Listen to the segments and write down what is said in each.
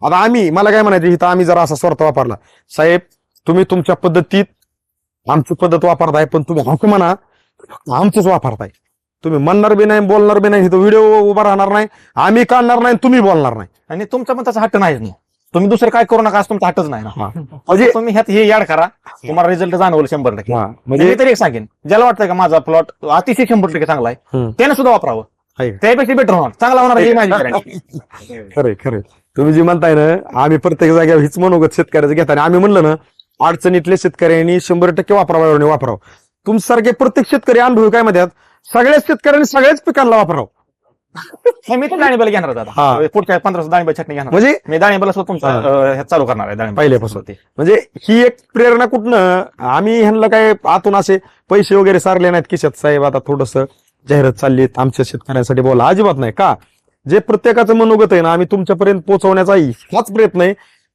आता मला काय म्हणायचं इथं आम्ही जरा असा स्वार्थ वापरला, साहेब तुम्ही तुमच्या पद्धतीत आमची पद्धत वापरताय, पण तुम्ही असं म्हणा आमचंच वापरताय. तुम्ही म्हणणार बी नाही, बोलणार बी नाही, इथं व्हिडिओ उभा राहणार नाही, आम्ही काढणार नाही, तुम्ही बोलणार नाही. आणि तुमचा पण तसा हट्ट नाहीच ना. तुम्ही दुसरं काय करू नका, असं तुमचा हट्टच नाही ना. म्हणजे तुम्ही ह्यात हे याड करा, तुम्हाला रिझल्ट जाणवलं 100%. म्हणजे मी तरी एक सांगेन, ज्याला वाटतं का माझा प्लॉट अतिशय 100% चांगला आहे, त्याने सुद्धा वापरावं. त्यापेक्षा बेटर होणार, चांगला होणार हे माझी guarantee. खरे तुम्ही जी म्हणताय ना, आम्ही प्रत्येक जागेवर हीच मनोगत शेतकऱ्याचं घेताना आम्ही म्हणलं ना, अडचणीतल्या शेतकऱ्यांनी 100% वापरावं. तुमच्यासारखे प्रत्येक शेतकरी अनुभव काय म्हणतात, सगळ्याच शेतकऱ्यांनी सगळ्याच पिकांना वापरावं. मी तर दाणेबल घेणार होता आता. पुढच्या 15 दाणेबल छटणी घेणार. म्हणजे मी दाणेबल तुमचा चालू करणार आहे दाणेबल पहिल्यापासून. म्हणजे ही एक प्रेरणा कुठनं, आम्ही ह्यांना काय आतून असे पैसे वगैरे सारले नाहीत खिशात, साहेब आता थोडस जाहिरात चालली आमच्या शेतकऱ्यांसाठी बोला, अजिबात नाही. का जे प्रत्येकाचं मनोगत आहे ना, आम्ही तुमच्यापर्यंत पोहोचवण्याचा हाच प्रयत्न आहे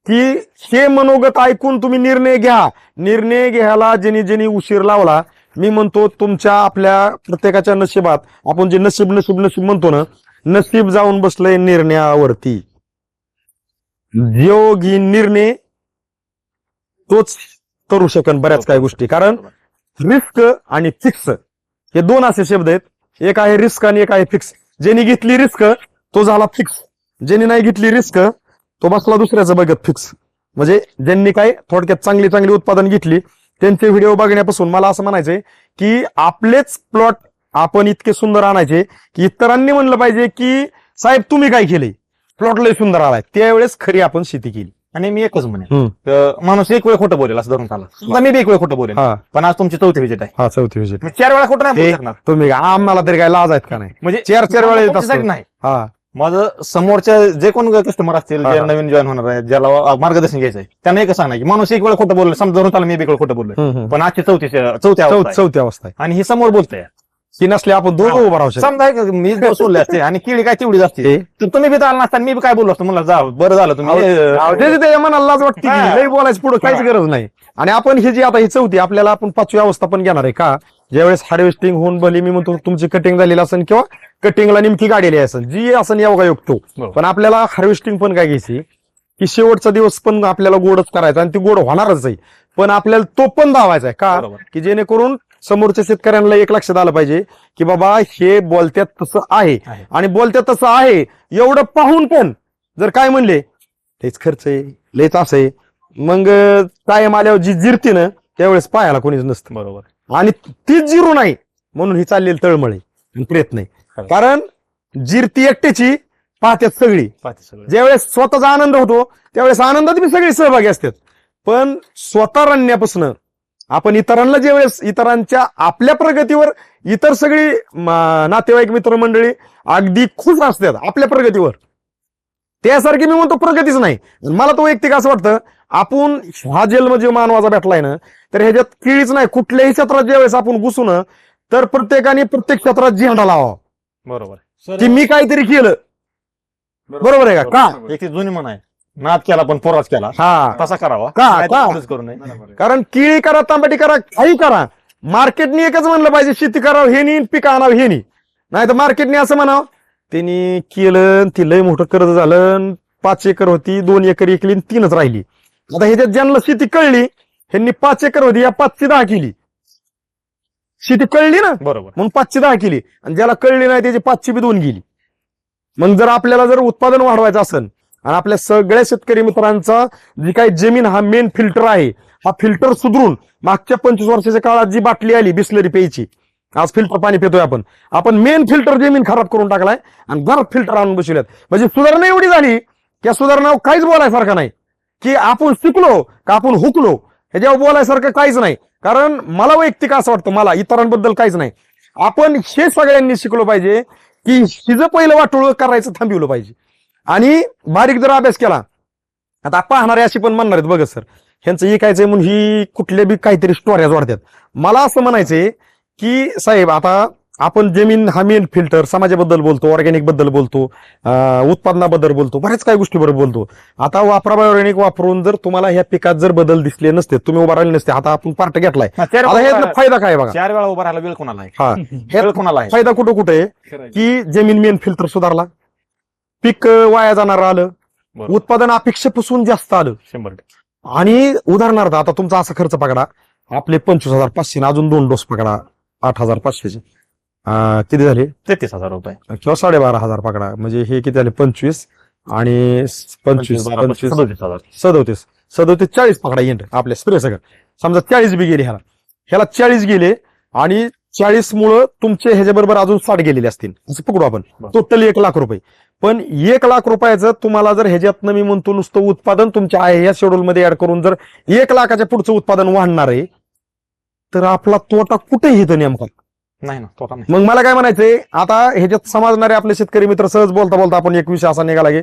की हे मनोगत ऐकून तुम्ही निर्णय घ्या. निर्णय घ्यायला ज्यांनी उशीर लावला, मी म्हणतो तुमच्या आपल्या प्रत्येकाच्या नशिबात आपण जे नशीब म्हणतो ना, नशीब जाऊन बसलंय निर्णयावरती. जो घेईन निर्णय तोच करू शकन बऱ्याच काही गोष्टी. कारण रिस्क आणि फिक्स हे दोन असे शब्द आहेत. एक आहे रिस्क आणि एक आहे फिक्स. ज्यांनी घेतली रिस्क तो झाला फिक्स, ज्यांनी नाही घेतली रिस्क तो बसला दुसऱ्याचं बघत फिक्स. म्हणजे ज्यांनी काय थोडक्यात चांगली उत्पादन घेतली त्यांचे व्हिडिओ बघण्यापासून मला असं म्हणायचंय की आपलेच प्लॉट आपण इतके सुंदर आणायचे की इतरांनी म्हणलं पाहिजे की साहेब तुम्ही काय केले, प्लॉट लय सुंदर आलाय, त्यावेळेस खरी आपण शेती केली. आणि मी एकच म्हणेन, माणूस एक वेळ खोटं बोलेल असं धरून चालला. मी बी एक वेळ खोटं बोलेल, पण आज तुमची 4थी विजिट आहे. हा 4थी विजिट. मी 4 वेळा खोटं नाही बोलू शकणार. तुम्ही आम्हाला तरी काय लाज आहेत का नाही, म्हणजे 4 वेळा येत असतो. नाही. हा माझं समोरच्या जे कोण कस्टमर असतील, जे नवीन जॉईन होणार आहे, ज्याला मार्गदर्शन घ्यायचंय, त्यांना एकच सांगणार की माणूस एक वेळ खोटं बोललं, समजा चालला मी एक वेळ खोटं बोललोय, पण आजची चौथी अवस्था आहे आणि ही समोर बोलतोय. ती नसली आपण दोघं उभं राहू शकतो. समजा मी बोलले असते आणि केळी काय तेवढीच असते, तर तुम्ही बी आला नसता, मी बी काय बोललो असतो, मला जा बरं झालं तुम्ही मनाला लाज वाटते, लई बोलायचं पुढे काहीच गरज नाही. आणि आपण ही जी आता ही 4थी आपल्याला आपण 5वी अवस्था पण घेणार आहे का, ज्यावेळेस हार्वेस्टिंग होऊन भली मी म्हणतो तुमची कटिंग झालेली असेल किंवा कटिंगला नेमकी गाडीली असेल, जी असं योगा योगतो, पण आपल्याला हार्वेस्टिंग पण काय घ्यायची की शेवटचा दिवस पण आपल्याला गोडच करायचा आणि ती गोड होणारच आहे, पण आपल्याला तो पण धावायचा आहे का, की जेणेकरून समोरच्या शेतकऱ्यांना एक लक्षात आलं पाहिजे की बाबा हे बोलत्यात तसं आहे. आणि बोलत्यात तसं आहे एवढं पाहून पण जर काय म्हणले तेच खर्च आहे, लेच असं आहे, मग कायम आल्यावर जी जिरते ना त्यावेळेस पाहायला कोणीच नसतं. बरोबर. आणि तीच जिरू नाही म्हणून ही चाललेली तळमळे प्रयत्न आहे. कारण जिरती एकट्याची पाहत्यात सगळी. ज्यावेळेस स्वतःचा आनंद होतो त्यावेळेस आनंदात बी सगळी सहभागी असतात, पण स्वतः रडण्यापासून आपण इतरांना ज्यावेळेस इतरांच्या आपल्या प्रगतीवर इतर सगळी नातेवाईक मित्रमंडळी अगदी खुश असतात आपल्या प्रगतीवर, त्यासारखी मी म्हणतो प्रगतीच नाही. मला तो वैयक्तिक असं वाटतं आपण हा जन्म जे मानवाचा भेटलाय ना, तर ह्याच्यात किळीच नाही. कुठल्याही क्षेत्रात ज्यावेळेस आपण घुसू ना तर प्रत्येकाने प्रत्येक क्षेत्रात झेंडा लावा. बरोबर. की मी काहीतरी केलं. बरोबर आहे का? एक जुनी म्हण आहे, नाद केला पण पोराच केला, हा तसा करावा करू नये. कारण केळी करा, तांबटी करा, काही करा, मार्केटने एकच म्हणलं पाहिजे शेती करावं हे नाही, पिकं आणावं हे नाही तर मार्केटने असं म्हणावं त्यांनी केलं, ती लय मोठं कर्ज झालं, 5 एकर होती 2 एकर एकली 3च राहिली. आता ह्याच्यात ज्यांना शेती कळली ह्यांनी 5 एकर होती या 5ची 10 केली. शेती कळली ना, बरोबर, म्हणून 5ची 10 केली. आणि ज्याला कळली नाही त्याची 5ची बी 2 गेली. मग जर आपल्याला जर उत्पादन वाढवायचं असेल आणि आपल्या सगळ्या शेतकरी मित्रांचा जी काही जमीन हा मेन फिल्टर आहे, हा फिल्टर सुधरून मागच्या 25 वर्षाच्या काळात जी बाटली आली बिस्लरी प्यायची, आज फिल्टर पाणी पितोय आपण मेन फिल्टर जमीन खराब करून टाकलाय आणि घरात फिल्टर आणून बसवल्यात. म्हणजे सुधारणा एवढी झाली की सुधारणा काहीच बोलायसारखं नाही की आपण शिकलो का आपण हुकलो, ह्याच्यावर बोलायसारखं काहीच नाही. कारण मला वैयक्तिक असं वाटतं, मला इतरांबद्दल काहीच नाही, आपण हे सगळ्यांनी शिकलो पाहिजे की हिचं पहिलं वाटोळ करायचं थांबवलं पाहिजे. आणि बारीक जर अभ्यास केला, आता पाहणारे अशी पण म्हणणार आहेत बघा सर ह्यांचं ऐकायचंय म्हणून ही कुठल्या बी काहीतरी स्टोऱ्या जोडतात. मला असं म्हणायचंय की साहेब आता आपण जमीन हा मेन फिल्टर, समाजाबद्दल बोलतो, ऑर्गॅनिक बद्दल बोलतो, उत्पादनाबद्दल बोलतो, बऱ्याच काही गोष्टीबद्दल बोलतो. आता वापरा बायोऑर्गॅनिक वापरून जर तुम्हाला ह्या पिकात जर बदल दिसले नसते, तुम्ही उभा राहिले नसते, आता आपण पार्ट घेतलाय, फायदा काय बघा, 4 वेळा उभा राहिला वेळ कोणाला आहे? हा वेळ कोणाला आहे? फायदा कुठं आहे की जमीन मेन फिल्टर सुधारला, पीक वाया जाणार आलं, बरोबर. उत्पादन अपेक्षेपासून जास्त आलं 100%. आणि उदाहरणार्थ आता तुमचा असा खर्च पकडा, आपले 25,500 अजून 2 डोस पकडा 8,500चे, किती झाले 33,000 रुपये. किंवा 12,500 पकडा, म्हणजे हे किती झाले 25 आणि 25 25 37,000. 37 40 पकडा एंड आपल्या स्प्रे सगळं. समजा 40 बी गेले ह्याला 40 गेले आणि 40 मुळे तुमचे ह्याच्याबरोबर अजून 60 गेलेले असतील असं पकडू आपण, बरं. टोटल 1,00,000 रुपये. पण 1,00,000 रुपयाचं तुम्हाला जर ह्याच्यातनं मी म्हणतो नुसतं उत्पादन तुमच्या आहे या शेड्यूल मध्ये ऍड करून जर 1,00,000च्या पुढचं उत्पादन वाढणार आहे, तर आपला तोटा कुठे येतं नेमका? नाही ना, तोटा नाही. मग मला काय म्हणायचंय, आता ह्याच्यात समजणारे आपले शेतकरी मित्र सहज बोलता बोलता आपण एक विषय असा निघाला की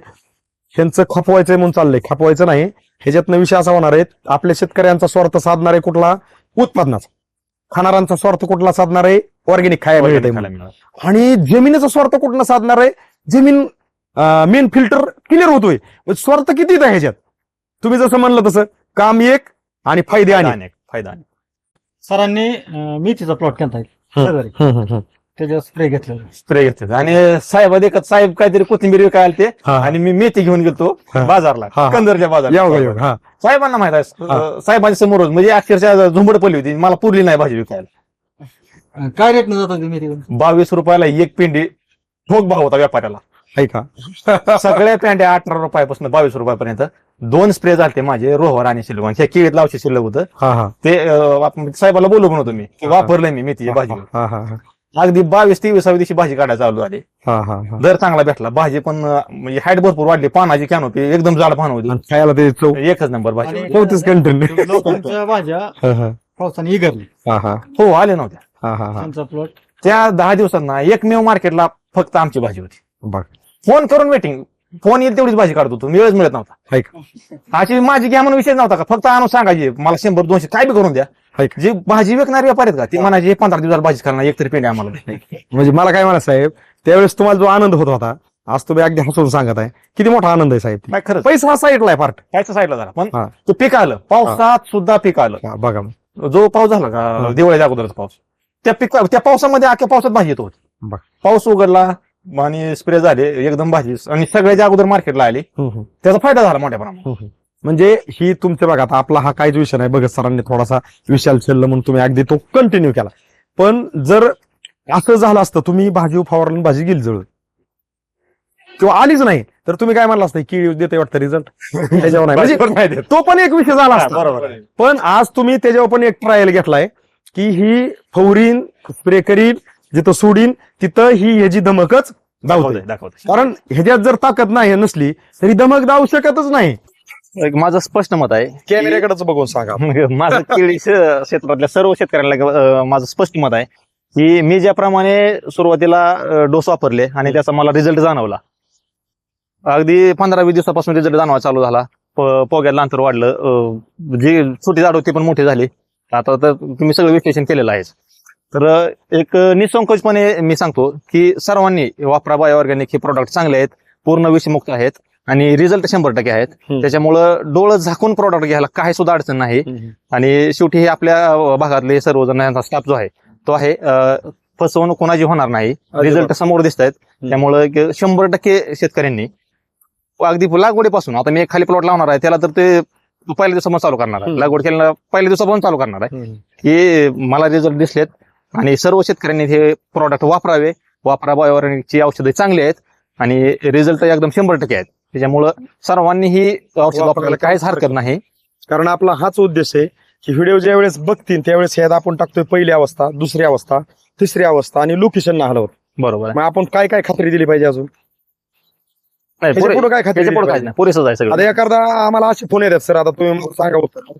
ह्यांचं खपवायचंय म्हणून चाललंय. खपवायचं नाही, ह्याच्यातनं विषय असा होणार आहे, आपल्या शेतकऱ्यांचा स्वार्थ साधणार आहे कुठला? उत्पादनाचा. खाणाऱ्यांचा स्वार्थ कुठला साधणार आहे? ऑर्गॅनिक खायला मिळत खायला मिळालं. आणि जमिनीचा स्वार्थ कुठला साधणार आहे? जमीन मेन फिल्टर क्लिअर होतोय. स्वार्थ किती आहे ह्याच्यात? तुम्ही जसं म्हणलं तसं काम एक आणि फायदे अनेक. फायदा अनेक. सरांनी मेथीचा प्लॉट केला शेजारी, त्याच्यावर स्प्रे घेतलेला. स्प्रे घेतले आणि साहेब देखत साहेब काहीतरी कोथिंबीर विकायला ते आणि मी मेथी घेऊन गेलो हा. बाजारला, हा. कंदरच्या बाजारात. हा साहेबांना माहित आहे, साहेबांच्या समोरच म्हणजे अक्षरशः झुंबड पडली होती, मला पुरली नाही भाजी विकायला. काय रेट न जातात मेथी? 22 रुपयाला एक पिंडी, ठोक भाव होता व्यापाऱ्याला. आहे का? सगळ्या पेंड्या 18 रुपयापासून 22 रुपयापर्यंत. 2 स्प्रे झाले माझे, रोहर आणि सिल्वन. हे केळीत लावशे शिल्लक होतं हा हा ते. साहेबाला बोलू म्हणतो मी की वापरलंय मी मेथीची भाजी. हा हा अगदी 22-23 दिवशी भाजी काढायला चालू झाली. हा हा दर चांगला भेटला. भाजी पण म्हणजे हाईट भरपूर वाढली. पानाची कॅनोपी एकदम जाड पान होती. खायला ते चव एकच नंबर भाजी. आणि- 34 कंटेंट. लोकांच्या भाज्या पावसाने इगरली. हा हा हो, आले नव्हत्या. हा हा हा त्यांचा प्लॉट त्या 10 दिवसांना एकमेव मार्केटला फक्त आमची भाजी होती. बघ फोन करून वेटिंग, फोन येईल तेवढीच भाजी काढतो तू, वेळच मिळत नव्हता. आहे का? अशी माझी घ्या म्हणून विषय नव्हता का, फक्त आणून सांगायची मला 100-200 काय बी करून द्या. आहे का? जे भाजी विकणारे व्यापारी आहेत का, ती म्हणायची 15 दिवसाला भाजी करणार, एकतरी पेंडी आम्हाला द्या. म्हणजे मला काय म्हणा साहेब, त्यावेळेस तुम्हाला जो आनंद होत होता, आज तुम्ही अगदी हसून सांगत आहे, किती मोठा आनंद आहे साहेब. नाही खरंच पैसा हा साईडला आहे पार्ट. कायच्या साईडला झाला, पण हा. ते पीक आलं, पावसात सुद्धा पीक आलं. बघा जो पाऊस झाला का हा. दिवाळीच्या अगोदरचा पाऊस, त्या पावसामध्ये अख्ख्या पावसात भाजी येत होती. बघ. पाऊस उघडला आणि स्प्रे झाले एकदम भाजी, आणि सगळ्याच्या अगोदर मार्केटला आली. त्याचा फायदा झाला मोठ्या प्रमाणात. म्हणजे ही तुमचे बघा, आता आपला हा काहीच विषय नाही, बघत सरांनी थोडासा विशाल छेडलं म्हणून तुम्ही अगदी तो कंटिन्यू केला. पण जर असं झालं असतं, तुम्ही भाजी फवारली भाजी गेली जळून किंवा आलीच नाही, तर तुम्ही काय म्हणला असतं की देते वाटतं रिझल्ट त्याच्यावर नाही, म्हणजे तो पण एक विषय झाला असता. बरोबर. पण आज तुम्ही त्याच्यावर पण एक ट्रायल घेतलाय की ही फौरीन स्प्रे करीन, जिथं सोडीन तिथं ही ह्याची धमकच दावते. दाखवते. कारण ह्याच्यात जर ताकद नाही नसली तरी धमक दावू शकतच नाही. माझं स्पष्ट मत आहे, कॅमेऱ्याकडेच बघून सांगा. माझं केळी क्षेत्रातल्या सर्व शेतकऱ्यांना माझं स्पष्ट मत आहे की मी ज्याप्रमाणे सुरुवातीला डोस वापरले आणि त्याचा मला रिझल्ट जाणवला, अगदी 15-20 दिवसापासून रिझल्ट जाणवा चालू झाला. पोग्यातलं अंतर वाढलं, जी छोटी झाड होती पण मोठी झाली. आता तर तुम्ही सगळं विश्लेषण केलेलं आहे. तर एक निसंकोचपणे मी सांगतो की सर्वांनी वापरा बायो ऑर्गॅनिक. हे प्रोडक्ट चांगले आहेत, पूर्ण विषमुक्त आहेत आणि रिझल्ट 100% आहेत. त्याच्यामुळं डोळं झाकून प्रोडक्ट घ्यायला काही सुद्धा अडचण नाही. आणि शेवटी हे आपल्या भागातले सर्वजण यांचा स्टाफ जो आहे तो आहे, फसवणूक कोणाची होणार नाही. रिझल्ट समोर दिसत आहेत. त्यामुळं 100% शेतकऱ्यांनी अगदी लागवडीपासून, आता मी एक खाली प्लॉट लावणार आहे त्याला तर ते पहिल्या दिवसापासून चालू करणार आहे, लागवड केल्याला पहिल्या दिवसापासून चालू करणार आहे. हे मला रिझल्ट दिसलेत आणि सर्व शेतकऱ्यांनी हे प्रोडक्ट वापरावे. वापरा बायो ऑर्गॅनिकची औषधे चांगली आहेत आणि रिझल्ट एकदम 100% आहेत. त्याच्यामुळं सर्वांनी ही औषध वापरायला काहीच हरकत नाही. कारण आपला हाच उद्देश आहे की व्हिडिओ ज्या वेळेस बघतील त्यावेळेस ह्यात आपण टाकतोय पहिली अवस्था, दुसरी अवस्था, तिसरी अवस्था आणि लोकेशन ना हलवत. बरोबर आहे. मग आपण काय काय खात्री दिली पाहिजे अजून? नाही, त्याच्या पुढं काय खात्री त्याच्या दिली पुढं पाहिजे? काहीच नाही, पुरेसंच आहे सगळं. आता एखादा आम्हाला असे फोन येतात, सर आता तुम्ही मला सांगा उत्तर.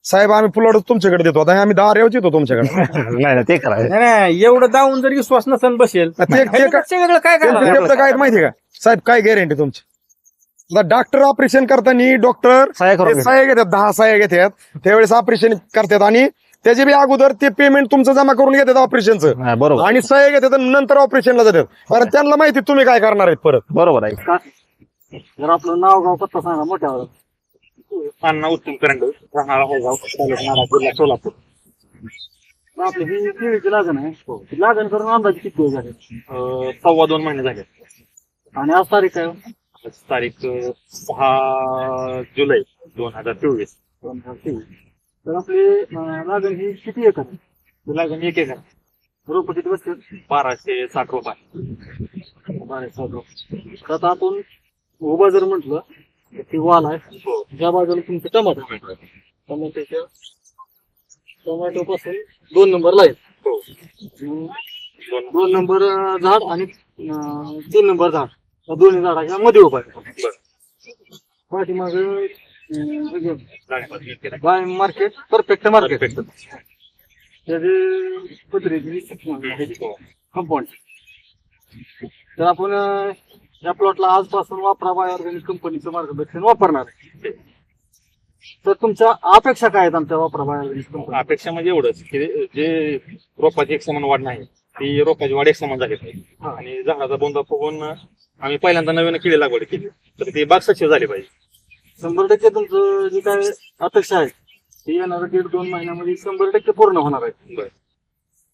साहेब आम्ही प्लॉट तुमच्याकडे देतो, आता आम्ही 10 रेवच येतो तुमच्याकडे. नाही ते करायचं. नाही एवढं दावून जर विश्वास नसेल बसेल ते वेगळं काय करणार? शब्द काय माहितीये का साहेब, काय गॅरंटी तुमची? आता डॉक्टर ऑपरेशन करताना डॉक्टर सहाय्य करून घे. सहाय्य घेतात, 10 सहाय्य घेतात, त्यावेळेस ऑपरेशन करतात आणि त्याच्या बी अगोदर ते पेमेंट तुमचं जमा करून घेतात ऑपरेशनचं हा, बरोबर आणि सहाय्य घेतात आणि नंतर ऑपरेशनला जातात. कारण त्यांना माहिती तुम्ही काय करणार आहेत परत. बरोबर आहे. जर आपलं नाव गाव पत्ता सांगा मोठ्यावर. अण्णा उत्तम करंड, राहणार हेगाव, तालुका नारायणपूर, जिल्हा सोलापूर. आपली ही केळीची लागण आहे, लागण करून अंदाजे किती दिवस झाले? 2.25 महिने झाले. आणि आज तारीख काय? आज तारीख 6 जुलै 2024. तर आपली लागण ही किती एकर आहे? लागण 1 एकर, रोप किती बसते? 1260 रुपये. 1200 रोप. तर आता आपण उभा जर म्हटलं तर ती वाल आहे, हो. ज्या बाजूला तुमचं टमाटर टोमॅटो पासून 2 नंबरला आहे. हो. 2 नंबर झाड आणि 3 नंबर झाड या दोन्ही झाडाच्या मध्ये उभा आहे. पाठीमाग बाय मार्केट परफेक्ट मार्केट त्याची पत्रिकेची कंपाऊंड. तर आपण या प्लॉटला आजपासून वापरा बाय ऑर्गॅनिक कंपनीचं मार्गदर्शन वापरणार आहे. तर तुमच्या अपेक्षा काय आहेत आमच्या वापरा बाय ऑर्गॅनिक कंपनी? अपेक्षा म्हणजे एवढंच की जे रोपाची एक समान वाढ नाही ती रोपाची वाढ एक समान झाली पाहिजे आणि झाडाचा बोंदा फुगून आम्ही पहिल्यांदा नवीन केळी लागवड केली तर ती बाग सक्सेस झाली पाहिजे. 100% तुमचं जी काय अपेक्षा आहे ती येणाऱ्या 1.5-2 महिन्यामध्ये 100% पूर्ण होणार आहे. बरं.